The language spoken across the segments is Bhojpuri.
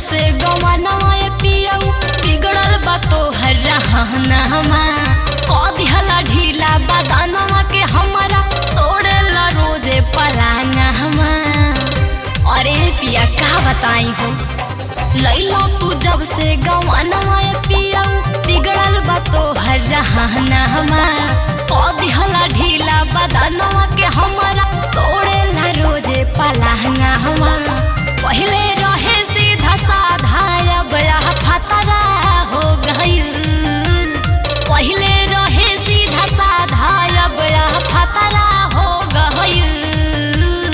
से गवाना पियऊ बिगड़ल बा तोहर रहनमा कदिहला ढीला बदनवा के हमारा तोड़ेला रोजे पलांगवा। अरे पिया का बताई हो लैला तू जब से गवाना पियऊ बिगड़ल बा तोहर रहनमा कदिहला ढीला बदनवा के हमारा तोड़ेला रोजे पलांगवा। पहले रहे सीधा साधा अब फतरा हो गइल। पहले रहे सीधा साधा अब फतरा हो गइल।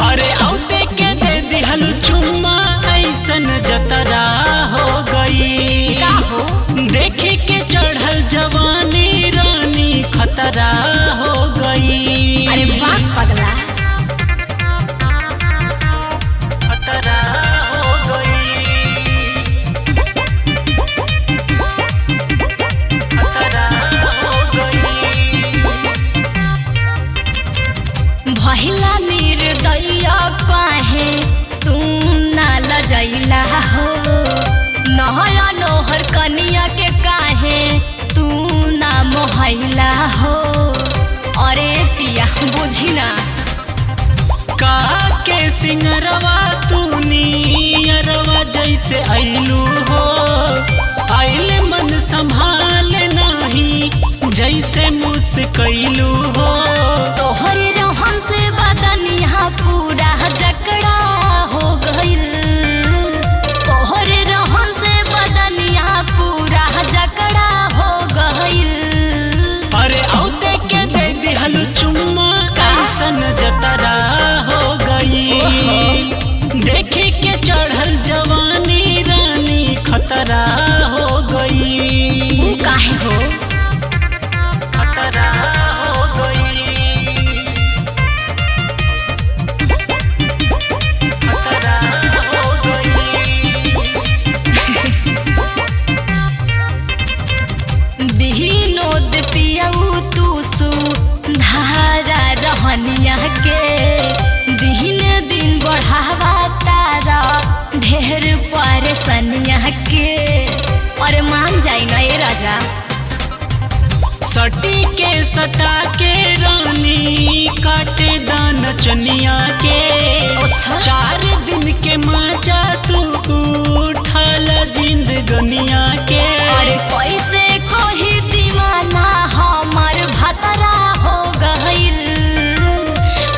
अरे औते के दे दिहलु चुम्मा ऐसन जतरा हो गई। देखी के चढ़ल जवानी रानी खतरा हो गई। अरे बाप पगला खतरा हो गई। खतरा हो गई। भइला निर्दया काहे तू ना लजैला हो नहया नोहर कनिया के काहे तू ना मोहैला हो। अरे पिया बुझी ना का के सिंगरवा तू नियरवा जैसे आइलू हो आइल मन संभाल नाही जैसे मुस्कैलू हो। तोहर रहन से बदनिया पूरा जकड़ा हो गइल। तोहर रहन से बदनिया पूरा जकड़ा हो गइल। अरे औते के दे दिहलु चुम्मा ऐसन जतरा हो गई। देखी के चढ़ल जवानी रानी खतरा हो गई। काहे हो खतरा हो गई। खतरा हो गई। विनोद पियऊ तू धारा रहनिया के दिन दिन बढ़ावा तारा ढेर परेशानिया के। अरे मान जाई ना ये राजा सटी के सटा के रानी काटे दान चनिया के। अच्छा 4 दिन के मजा तू उठाल जिंदगनिया के। अरे कैसे कोई दीवाना हमार भतरा हो गइल।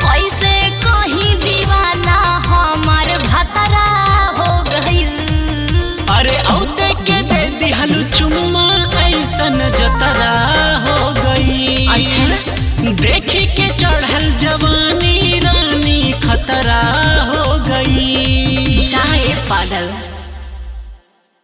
कैसे कोई दीवाना हमार भतरा हो गइल। अरे औते के दे दिहलु चुम्मा ऐसन जतरा हो गई। अच्छा देखी के चढ़